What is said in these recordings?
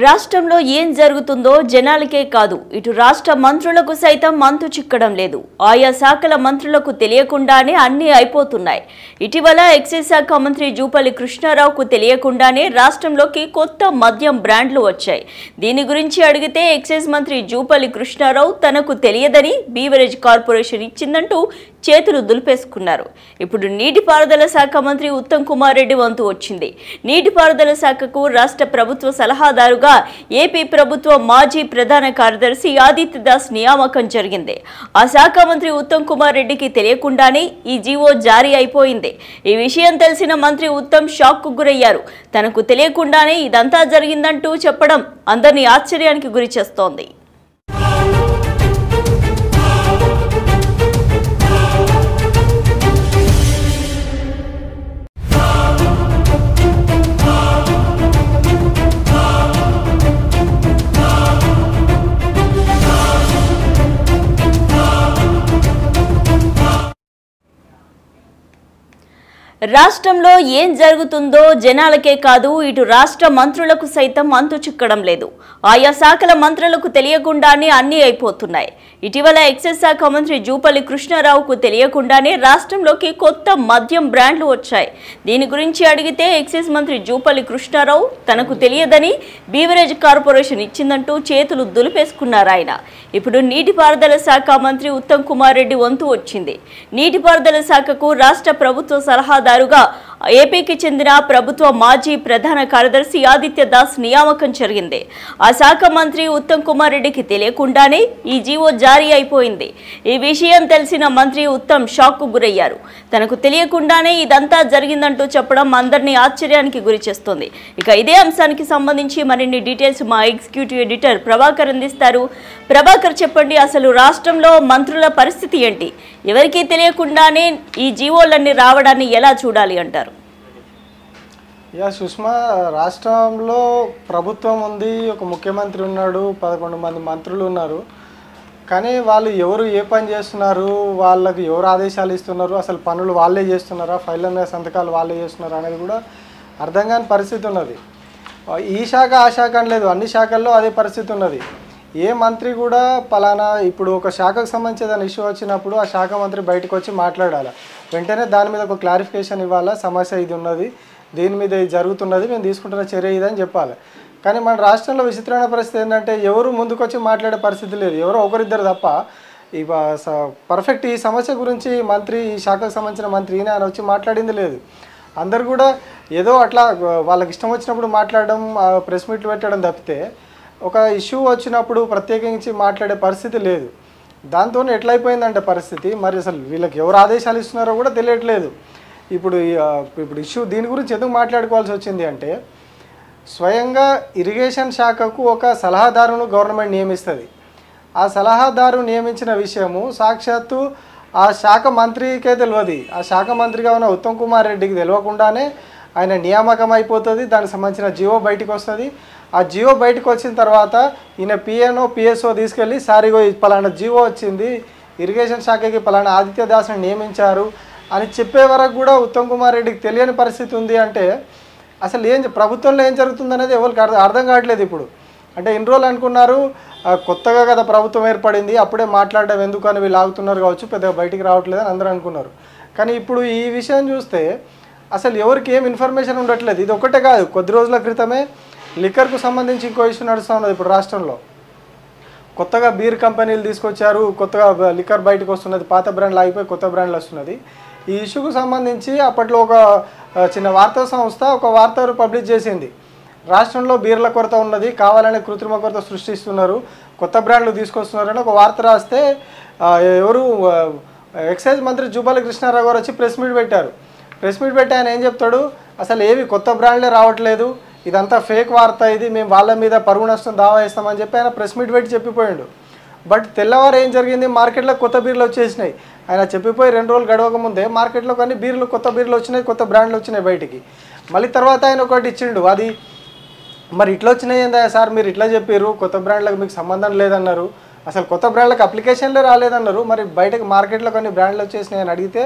రాష్ట్రంలో ఏం జరుగుతుందో జనాలకే కాదు ఇటు రాష్ట్ర మంత్రులకు సైతం మంతు చిక్కడం లేదు. ఆయా శాఖల మంత్రులకు తెలియకుండానే అన్నీ అయిపోతున్నాయి. ఇటీవల ఎక్సైజ్ శాఖ మంత్రి జూపల్లి కృష్ణారావుకు తెలియకుండానే రాష్ట్రంలోకి కొత్త మద్యం బ్రాండ్లు వచ్చాయి. దీని గురించి అడిగితే ఎక్సైజ్ మంత్రి జూపల్లి కృష్ణారావు తనకు తెలియదని బీవరేజ్ కార్పొరేషన్ ఇచ్చిందంటూ చేతులు దులిపేసుకున్నారు. ఇప్పుడు నీటిపారుదల శాఖ మంత్రి ఉత్తమ్ కుమార్ రెడ్డి వంతు వచ్చింది. నీటిపారుదల శాఖకు రాష్ట్ర ప్రభుత్వ సలహాదారుగా ఏపీ ప్రభుత్వ మాజీ ప్రధాన కార్యదర్శి ఆదిత్య దాస్ నియామకం జరిగింది. ఆ శాఖ మంత్రి ఉత్తమ్ కుమార్ రెడ్డికి తెలియకుండానే ఈ జీవో జారీ అయిపోయింది. ఈ విషయం తెలిసిన మంత్రి ఉత్తమ్ షాక్ కు గురయ్యారు. తనకు తెలియకుండానే ఇదంతా జరిగిందంటూ చెప్పడం అందరినీ ఆశ్చర్యానికి గురి చేస్తోంది. రాష్ట్రంలో ఏం జరుగుతుందో జనాలకే కాదు ఇటు రాష్ట్ర మంత్రులకు సైతం అంతు చిక్కడం లేదు. ఆయా శాఖల మంత్రులకు తెలియకుండానే అన్నీ అయిపోతున్నాయి. ఇటీవల ఎక్సైజ్ శాఖ మంత్రి జూపల్లి కృష్ణారావుకు తెలియకుండానే రాష్ట్రంలోకి కొత్త మద్యం బ్రాండ్లు వచ్చాయి. దీని గురించి అడిగితే ఎక్సైజ్ మంత్రి జూపల్లి కృష్ణారావు తనకు తెలియదని బీవరేజ్ కార్పొరేషన్ ఇచ్చిందంటూ చేతులు దులిపేసుకున్నారు ఆయన. ఇప్పుడు నీటిపారుదల శాఖ మంత్రి ఉత్తమ్ కుమార్ రెడ్డి వంతు వచ్చింది. నీటిపారుదల శాఖకు రాష్ట్ర ప్రభుత్వ సలహాదారుగా ఏపీకి చెందిన ప్రభుత్వ మాజీ ప్రధాన కార్యదర్శి ఆదిత్య దాస్ నియామకం జరిగింది. ఆ శాఖ మంత్రి ఉత్తమ్ కుమార్ రెడ్డికి తెలియకుండానే ఈ జీవో జారీ అయిపోయింది. ఈ విషయం తెలిసిన మంత్రి ఉత్తమ్ షాక్ కు గురయ్యారు. తనకు తెలియకుండానే ఇదంతా జరిగిందంటూ చెప్పడం అందరినీ ఆశ్చర్యానికి గురి చేస్తోంది. ఇక ఇదే అంశానికి సంబంధించి మరిన్ని డీటెయిల్స్ మా ఎగ్జిక్యూటివ్ ఎడిటర్ ప్రభాకర్ అందిస్తారు. ప్రభాకర్, చెప్పండి, అసలు రాష్ట్రంలో మంత్రుల పరిస్థితి ఏంటి? ఎవరికీ తెలియకుండానే ఈ జీవోలన్నీ రావడాన్ని ఎలా చూడాలి అంటారు? సుష్మా, రాష్ట్రంలో ప్రభుత్వం ఉంది, ఒక ముఖ్యమంత్రి ఉన్నాడు, 11 మంది మంత్రులు ఉన్నారు. కానీ వాళ్ళు ఎవరు ఏ పని చేస్తున్నారు, వాళ్ళకి ఎవరు ఆదేశాలు ఇస్తున్నారు, అసలు పనులు వాళ్ళే చేస్తున్నారా, ఫైళ్ళ మీద సంతకాలు వాళ్ళే చేస్తున్నారా అనేది కూడా అర్థం కాని పరిస్థితి ఉన్నది. ఈ శాఖ ఆ శాఖ అని లేదు, అన్ని శాఖల్లో అదే పరిస్థితి ఉన్నది. ఏ మంత్రి కూడా పలానా ఇప్పుడు ఒక శాఖకు సంబంధించి ఏదైనా ఇష్యూ వచ్చినప్పుడు ఆ శాఖ మంత్రి బయటకు వచ్చి మాట్లాడాలి, వెంటనే దాని మీద ఒక క్లారిఫికేషన్ ఇవ్వాలా, సమస్య ఇది ఉన్నది, దీని మీద ఇది జరుగుతున్నది, మేము తీసుకుంటున్న చర్య ఇదని చెప్పాలి. కానీ మన రాష్ట్రంలో విచిత్రమైన పరిస్థితి ఏంటంటే ఎవరు ముందుకు వచ్చి మాట్లాడే పరిస్థితి లేదు, ఎవరో ఒకరిద్దరు తప్ప. పర్ఫెక్ట్ ఈ సమస్య గురించి మంత్రి, ఈ శాఖకు సంబంధించిన మంత్రి ఈయన వచ్చి మాట్లాడింది లేదు. అందరు కూడా ఏదో అట్లా వాళ్ళకి ఇష్టం వచ్చినప్పుడు మాట్లాడడం, ప్రెస్ మీట్లు పెట్టడం తప్పితే ఒక ఇష్యూ వచ్చినప్పుడు ప్రత్యేకించి మాట్లాడే పరిస్థితి లేదు. దాంతో ఎట్లయిపోయిందంటే పరిస్థితి, మరి అసలు వీళ్ళకి ఎవరు ఆదేశాలు ఇస్తున్నారో కూడా తెలియట్లేదు. ఇప్పుడు ఇష్యూ దీని గురించి ఎందుకు మాట్లాడుకోవాల్సి వచ్చింది అంటే, స్వయంగా ఇరిగేషన్ శాఖకు ఒక సలహాదారును గవర్నమెంట్ నియమిస్తుంది. ఆ సలహాదారు నియమించిన విషయము సాక్షాత్తు ఆ శాఖ మంత్రికే తెలియదు. ఆ శాఖ మంత్రిగా ఉన్న ఉత్తమ్ కుమార్ రెడ్డికి తెలియకుండానే ఆయన నియామకం అయిపోతుంది. దానికి సంబంధించిన జియో బయటకు వస్తుంది. ఆ జియో బయటకు వచ్చిన తర్వాత ఈయన పిఎన్ఓ పిఎస్ఓ తీసుకెళ్ళి సారిగో పలానా జియో వచ్చింది, ఇరిగేషన్ శాఖకి పలానా ఆదిత్య దాస్ని నియమించారు అని చెప్పే వరకు కూడా ఉత్తమ్ కుమార్ రెడ్డికి తెలియని పరిస్థితి ఉంది. అంటే అసలు ప్రభుత్వంలో ఏం జరుగుతుందనేది ఎవరికి అర్థం కావట్లేదు. ఇప్పుడు అంటే ఇన్ని రోజులు అనుకున్నారు కొత్తగా కదా ప్రభుత్వం ఏర్పడింది, అప్పుడే మాట్లాడడం ఎందుకు అని వీళ్ళు ఆగుతున్నారు కావచ్చు, పెద్దగా బయటికి రావట్లేదు అని అందరూ అనుకున్నారు. కానీ ఇప్పుడు ఈ విషయం చూస్తే అసలు ఎవరికి ఏం ఇన్ఫర్మేషన్ ఉండట్లేదు. ఇది ఒకటే కాదు, కొద్ది రోజుల క్రితమే లిక్కర్కు సంబంధించి ఇంకో ఇష్యూ నడుస్తూ ఉన్నది. ఇప్పుడు రాష్ట్రంలో కొత్తగా బీర్ కంపెనీలు తీసుకొచ్చారు, కొత్తగా లిక్కర్ బయటకు వస్తున్నది, పాత బ్రాండ్లు ఆగిపోయి కొత్త బ్రాండ్లు వస్తున్నది. ఈ ఇష్యూకు సంబంధించి అప్పట్లో ఒక చిన్న వార్తా సంస్థ ఒక వార్త పబ్లిష్ చేసింది. రాష్ట్రంలో బీర్ల కొరత ఉన్నది, కావాలనే కృత్రిమ కొరత సృష్టిస్తున్నారు, కొత్త బ్రాండ్లు తీసుకొస్తున్నారని ఒక వార్త రాస్తే ఎవరు ఎక్సైజ్ మంత్రి జూపల్లి కృష్ణారావు గారు వచ్చి ప్రెస్ మీట్ పెట్టారు. ప్రెస్ మీట్ పెట్టి ఆయన ఏం చెప్తాడు, అసలు ఏవి కొత్త బ్రాండ్లే రావట్లేదు, ఇదంతా ఫేక్ వార్త, ఇది మేము వాళ్ళ మీద పరువు నష్టం దావా ఇస్తామని చెప్పి ఆయన ప్రెస్ మీట్ పెట్టి చెప్పిపోయాడు. బట్ తెల్లవారు ఏం జరిగింది, మార్కెట్లో కొత్త బీర్లు వచ్చేసినాయి. ఆయన చెప్పిపోయి 2 రోజులు గడవక ముందే మార్కెట్లో కానీ కొత్త బీర్లు వచ్చినాయి, కొత్త బ్రాండ్లు వచ్చినాయి బయటికి. మళ్ళీ తర్వాత ఆయన ఒకటి ఇచ్చిండు, అది మరి ఇట్లా వచ్చినాయి ఏందా సార్, మీరు ఇట్లా చెప్పారు, కొత్త బ్రాండ్లకు మీకు సంబంధం లేదన్నారు, అసలు కొత్త బ్రాండ్లకు అప్లికేషన్లే రాలేదన్నారు, మరి బయటకు మార్కెట్లో కొన్ని బ్రాండ్లు వచ్చేసినాయి అని అడిగితే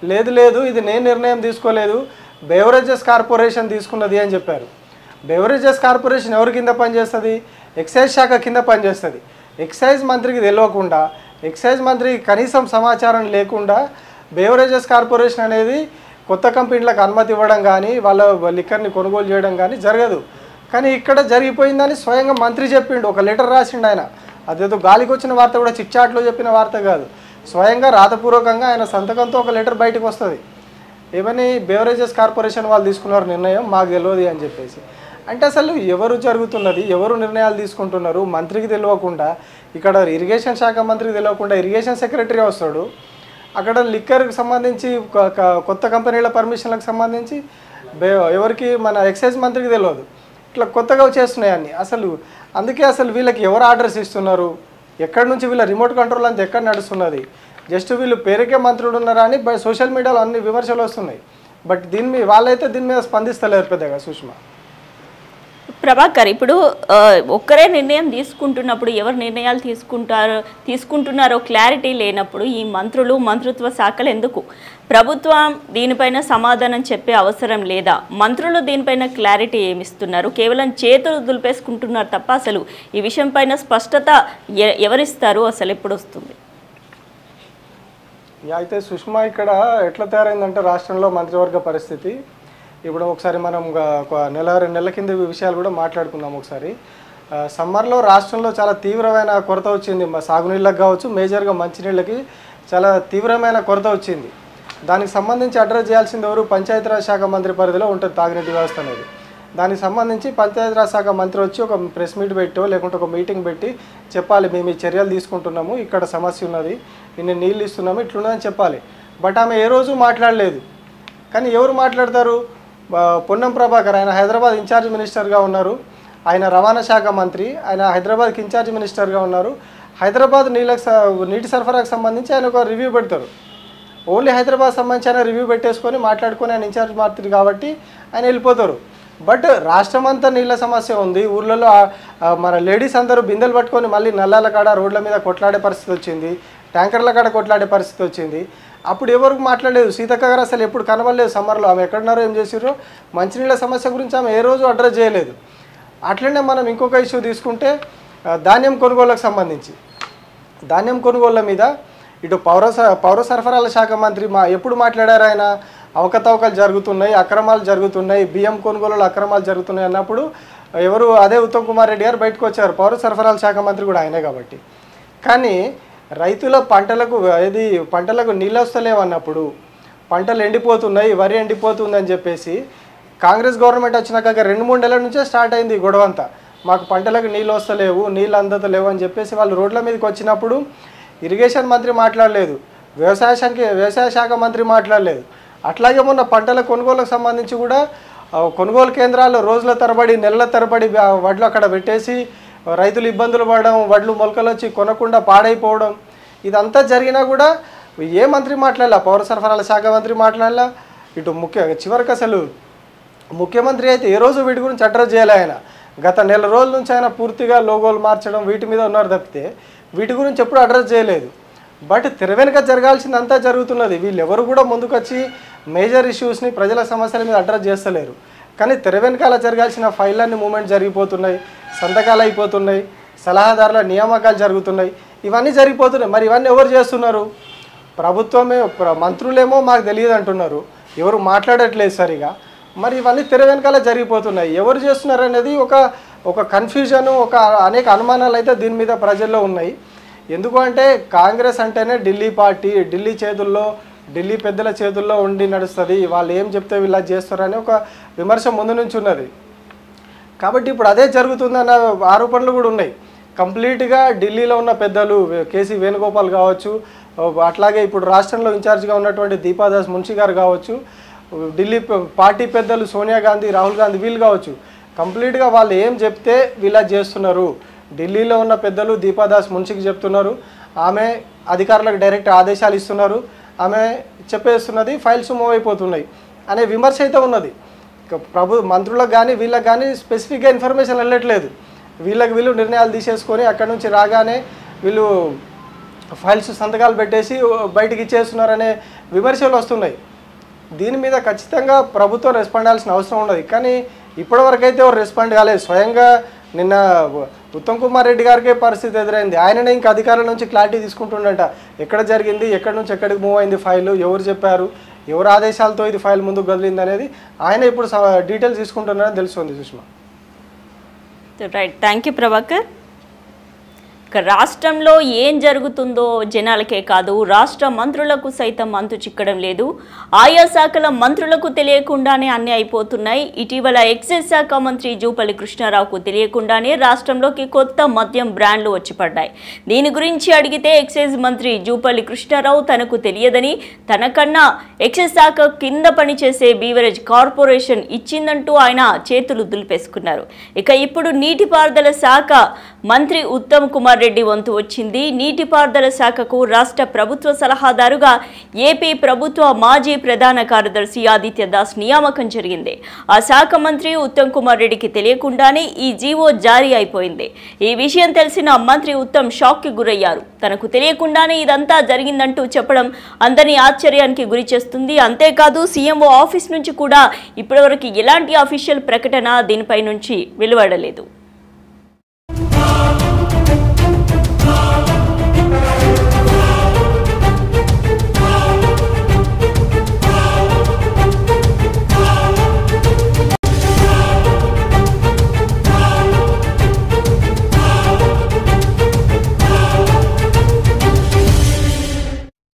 లేదు ఇది నేను నిర్ణయం తీసుకోలేదు, బెవరేజెస్ కార్పొరేషన్ తీసుకున్నది అని చెప్పారు. బెవరేజెస్ కార్పొరేషన్ ఎవరి కింద పనిచేస్తుంది? ఎక్సైజ్ శాఖ కింద పనిచేస్తుంది. ఎక్సైజ్ మంత్రికి తెలియకుండా, ఎక్సైజ్ మంత్రికి కనీసం సమాచారం లేకుండా బెవరేజెస్ కార్పొరేషన్ అనేది కొత్త కంపెనీలకు అనుమతి ఇవ్వడం కానీ వాళ్ళ లిక్కర్ని కొనుగోలు చేయడం కానీ జరగదు. కానీ ఇక్కడ జరిగిపోయిందని స్వయంగా మంత్రి చెప్పిండు, ఒక లెటర్ రాసిండు ఆయన. అదేదో గాలికి వచ్చిన వార్త కూడా చిట్చాట్లో చెప్పిన వార్త కాదు, స్వయంగా రాతపూర్వకంగా ఆయన సంతకంతో ఒక లెటర్ బయటకు వస్తుంది. ఏమని? బెవరేజెస్ కార్పొరేషన్ వాళ్ళు తీసుకున్నారు నిర్ణయం, మాకు తెలియదు అని చెప్పేసి. అంటే అసలు ఎవరు జరుగుతున్నది, ఎవరు నిర్ణయాలు తీసుకుంటున్నారు మంత్రికి తెలియకుండా? ఇక్కడ ఇరిగేషన్ శాఖ మంత్రికి తెలియకుండా ఇరిగేషన్ సెక్రటరీ వస్తాడు, అక్కడ లిక్కర్కి సంబంధించి కొత్త కంపెనీల పర్మిషన్లకు సంబంధించి ఎవరికి మన ఎక్సైజ్ మంత్రికి తెలియదు. ఇట్లా కొత్తగా చేస్తున్నాయి అన్నీ. అందుకే అసలు వీళ్ళకి ఎవరు ఆర్డర్స్ ఇస్తున్నారు, ఎక్కడి నుంచి వీళ్ళ రిమోట్ కంట్రోల్ అంతా ఎక్కడ నడుస్తున్నది? జస్ట్ వీళ్ళు పేరుకే మంత్రులు ఉన్నారా అని సోషల్ మీడియాలో అన్ని విమర్శలు వస్తున్నాయి. బట్ వాళ్ళైతే దీని మీద స్పందిస్తలేరు పెద్దగా. సుష్మా, ప్రభాకర్, ఇప్పుడు ఒక్కరే నిర్ణయం తీసుకుంటున్నప్పుడు ఎవరు నిర్ణయాలు తీసుకుంటున్నారో క్లారిటీ లేనప్పుడు ఈ మంత్రులు, మంత్రిత్వ శాఖలు ఎందుకు? ప్రభుత్వం దీనిపైన సమాధానం చెప్పే అవసరం లేదా? మంత్రులు దీనిపైన క్లారిటీ ఏమిస్తున్నారు? కేవలం చేతులు దులిపేసుకుంటున్నారు తప్ప అసలు ఈ విషయం పైన స్పష్టత ఎవరిస్తారు? అసలు ఎప్పుడు వస్తుంది? అయితే సుష్మా, ఇక్కడ ఎట్లా తయారైందంటే రాష్ట్రంలో మంత్రివర్గ పరిస్థితి, ఇప్పుడు ఒకసారి మనం ఒక నెల 2 నెలల కింద ఈ విషయాలు కూడా మాట్లాడుకుందాం. ఒకసారి సమ్మర్లో రాష్ట్రంలో చాలా తీవ్రమైన కొరత వచ్చింది, సాగునీళ్ళకి కావచ్చు, మేజర్గా మంచినీళ్ళకి చాలా తీవ్రమైన కొరత వచ్చింది. దానికి సంబంధించి అడ్రస్ చేయాల్సింది ఎవరు? పంచాయతీరాజ్ శాఖ మంత్రి పరిధిలో ఉంటుంది తాగునీటి వ్యవస్థ అనేది. దానికి సంబంధించి పంచాయతీరాజ్ శాఖ మంత్రి వచ్చి ఒక ప్రెస్ మీట్ పెట్టో లేకుంటే ఒక మీటింగ్ పెట్టి చెప్పాలి, మేము ఈ చర్యలు తీసుకుంటున్నాము, ఇక్కడ సమస్య ఉన్నది, ఇన్ని నీళ్ళు ఇస్తున్నాము, ఇట్లున్నదని చెప్పాలి. బట్ ఆమె ఏ రోజు మాట్లాడలేదు. కానీ ఎవరు మాట్లాడతారు? పొన్నం ప్రభాకర్, ఆయన హైదరాబాద్ ఇన్ఛార్జ్ మినిస్టర్గా ఉన్నారు, ఆయన రవాణా శాఖ మంత్రి, ఆయన హైదరాబాద్కి ఇన్ఛార్జ్ మినిస్టర్గా ఉన్నారు. హైదరాబాద్ నీటి సరఫరాకు సంబంధించి ఆయన ఒక రివ్యూ పెడతారు. ఓన్లీ హైదరాబాద్ సంబంధించి ఆయన రివ్యూ పెట్టేసుకొని మాట్లాడుకొని ఆయన ఇన్ఛార్జ్ మంత్రి కాబట్టి ఆయన వెళ్ళిపోతారు. బట్ రాష్ట్రం అంతా నీళ్ళ సమస్య ఉంది. ఊర్లలో మన లేడీస్ అందరూ బిందెలు పట్టుకొని మళ్ళీ నల్లాల కాడ రోడ్ల మీద కొట్లాడే పరిస్థితి వచ్చింది, ట్యాంకర్ల కాడ కొట్లాడే పరిస్థితి వచ్చింది. అప్పుడు ఎవరికి మాట్లాడలేదు. సీతక్క గారు అసలు ఎప్పుడు కనబడలేదు సమ్మర్లో. ఆమె ఎక్కడున్నారో, ఏం చేసిరో, మంచినీళ్ళ సమస్య గురించి ఆమె ఏ రోజు అడ్రస్ చేయలేదు. అట్లనే మనం ఇంకొక ఇష్యూ తీసుకుంటే ధాన్యం కొనుగోళ్లకు సంబంధించి, ధాన్యం కొనుగోళ్ల మీద ఇటు పౌర సరఫరాల శాఖ మంత్రి ఎప్పుడు మాట్లాడారు? ఆయన అవకతవకలు జరుగుతున్నాయి, అక్రమాలు జరుగుతున్నాయి, బియ్యం కొనుగోలు అక్రమాలు జరుగుతున్నాయి అన్నప్పుడు ఎవరు? అదే ఉత్తమ్ కుమార్ రెడ్డి గారు బయటకు వచ్చారు, పౌర సరఫరాల శాఖ మంత్రి కూడా ఆయనే కాబట్టి. కానీ రైతుల పంటలకు నీళ్ళు వస్తలేవన్నప్పుడు, పంటలు ఎండిపోతున్నాయి, వరి ఎండిపోతుందని చెప్పేసి కాంగ్రెస్ గవర్నమెంట్ వచ్చినాక 2-3 నెలల నుంచే స్టార్ట్ అయింది ఈ గొడవ అంతా. మాకు పంటలకు నీళ్ళు వస్తలేవు, నీళ్ళు అందతలేవు అని చెప్పేసి వాళ్ళు రోడ్ల మీదకి వచ్చినప్పుడు ఇరిగేషన్ మంత్రి మాట్లాడలేదు, వ్యవసాయ శాఖ మంత్రి మాట్లాడలేదు. అట్లాగే మొన్న పంటల కొనుగోలుకు సంబంధించి కూడా కొనుగోలు కేంద్రాల్లో రోజుల తరబడి, నెలల తరబడి వడ్లు అక్కడ పెట్టేసి రైతులు ఇబ్బందులు పడడం, వడ్లు మొలకలు వచ్చి కొనకుండా పాడైపోవడం, ఇదంతా జరిగినా కూడా ఏ మంత్రి మాట్లాడలా? పౌర సరఫరాల శాఖ మంత్రి మాట్లాడలా. ఇటు చివరికి అసలు ముఖ్యమంత్రి అయితే ఏ రోజు వీటి గురించి అడ్రస్ చేయాలి. ఆయన గత నెల రోజుల నుంచి ఆయన పూర్తిగా లోగోలు మార్చడం వీటి మీద ఉన్నారు తప్పితే వీటి గురించి ఎప్పుడు అడ్రస్ చేయలేదు. బట్ తెర వెనుక జరగాల్సిందంతా జరుగుతున్నది. వీళ్ళు ఎవరు కూడా ముందుకొచ్చి మేజర్ ఇష్యూస్ని, ప్రజల సమస్యల మీద అడ్రస్ చేస్తలేరు. కానీ తెర వెనకాల జరగాల్సిన ఫైళ్ళన్నీ మూమెంట్ జరిగిపోతున్నాయి, సంతకాలు అయిపోతున్నాయి, సలహాదారుల నియామకాలు జరుగుతున్నాయి, ఇవన్నీ జరిగిపోతున్నాయి. మరి ఇవన్నీ ఎవరు చేస్తున్నారు? ప్రభుత్వమే, మంత్రులేమో మాకు తెలియదు అంటున్నారు, ఎవరు మాట్లాడట్లేదు సరిగా. మరి ఇవన్నీ తెర వెనకాల జరిగిపోతున్నాయి. ఎవరు చేస్తున్నారు అనేది ఒక కన్ఫ్యూజను, అనేక అనుమానాలు అయితే దీని మీద ప్రజల్లో ఉన్నాయి. ఎందుకు అంటే కాంగ్రెస్ అంటేనే ఢిల్లీ పార్టీ, ఢిల్లీ పెద్దల చేతుల్లో ఉండి నడుస్తుంది, వాళ్ళు ఏం చెప్తే వీళ్ళు చేస్తారని ఒక విమర్శ ముందు నుంచి ఉన్నది. కాబట్టి ఇప్పుడు అదే జరుగుతుందన్న ఆరోపణలు కూడా ఉన్నాయి. కంప్లీట్గా ఢిల్లీలో ఉన్న పెద్దలు కేసీ వేణుగోపాల్ కావచ్చు, అట్లాగే ఇప్పుడు రాష్ట్రంలో ఇన్ఛార్జ్గా ఉన్నటువంటి దీపాదాస్ మున్షి గారు కావచ్చు, ఢిల్లీ పార్టీ పెద్దలు సోనియా గాంధీ, రాహుల్ గాంధీ, వీళ్ళు కావచ్చు, కంప్లీట్గా వాళ్ళు ఏం చెప్తే వీళ్ళ చేస్తున్నారు. ఢిల్లీలో ఉన్న పెద్దలు దీపాదాస్ మున్షికి చెప్తున్నారు, ఆమె అధికారులకు డైరెక్ట్ ఆదేశాలు ఇస్తున్నారు, ఆమె చెప్పేస్తున్నది, ఫైల్స్ మూవ్ అయిపోతున్నాయి అనే విమర్శ అయితే ఉన్నది. మంత్రులకు కానీ వీళ్ళకి కానీ స్పెసిఫిక్గా ఇన్ఫర్మేషన్ వెళ్ళట్లేదు. వీళ్ళు నిర్ణయాలు తీసేసుకొని అక్కడి నుంచి రాగానే వీళ్ళు ఫైల్స్ సంతకాలు పెట్టేసి బయటికి ఇచ్చేస్తున్నారనే విమర్శలు వస్తున్నాయి. దీని మీద ఖచ్చితంగా ప్రభుత్వం రెస్పాండ్ అవ్వాల్సిన అవసరం ఉన్నది. కానీ ఇప్పటివరకు అయితే ఎవరు రెస్పాండ్ కాలేదు. స్వయంగా నిన్న ఉత్తమ్ కుమార్ రెడ్డి గారికే పరిస్థితి ఎదురైంది. ఆయననే ఇంకా అధికారుల నుంచి క్లారిటీ తీసుకుంటుండట, ఎక్కడ జరిగింది, ఎక్కడి నుంచి ఎక్కడికి మూవ్ అయింది ఫైల్, ఎవరు చెప్పారు, ఎవరు ఆదేశాలతో ఇది ఫైల్ ముందుకు కదిలింది అనేది ఆయన ఇప్పుడు డీటెయిల్స్ తీసుకుంటున్నారని తెలుస్తుంది Sushma. Right, thank you Prabhakar. రాష్ట్రంలో ఏం జరుగుతుందో జనాలకే కాదు రాష్ట్ర మంత్రులకు సైతం అంతు చిక్కడం లేదు. ఆయా శాఖల మంత్రులకు తెలియకుండానే అన్నీ అయిపోతున్నాయి. ఇటీవల ఎక్సైజ్ శాఖ మంత్రి జూపల్లి కృష్ణారావుకు తెలియకుండానే రాష్ట్రంలోకి కొత్త మద్యం బ్రాండ్లు వచ్చి పడ్డాయి. దీని గురించి అడిగితే ఎక్సైజ్ మంత్రి జూపల్లి కృష్ణారావు తనకు తెలియదని, తనకన్నా ఎక్సైజ్ శాఖ కింద పనిచేసే బీవరేజ్ కార్పొరేషన్ ఇచ్చిందంటూ ఆయన చేతులు దులిపేసుకున్నారు. ఇక ఇప్పుడు నీటిపారుదల శాఖ మంత్రి ఉత్తమ్ కుమార్ రెడ్డి వంతు వచ్చింది. నీటిపారుదల శాఖకు రాష్ట్ర ప్రభుత్వ సలహాదారుగా ఏపీ ప్రభుత్వ మాజీ ప్రధాన కార్యదర్శి ఆదిత్య దాస్ నియామకం జరిగింది. ఆ శాఖ మంత్రి ఉత్తమ్ కుమార్ రెడ్డికి తెలియకుండానే ఈ జీవో జారీ అయిపోయింది. ఈ విషయం తెలిసిన మంత్రి ఉత్తమ్ షాక్ కి గురయ్యారు. తనకు తెలియకుండానే ఇదంతా జరిగిందంటూ చెప్పడం అందరినీ ఆశ్చర్యానికి గురి చేస్తుంది. అంతేకాదు సీఎంఓ ఆఫీస్ నుంచి కూడా ఇప్పటివరకు ఎలాంటి అఫీషియల్ ప్రకటన దీనిపై నుంచి వెలువడలేదు.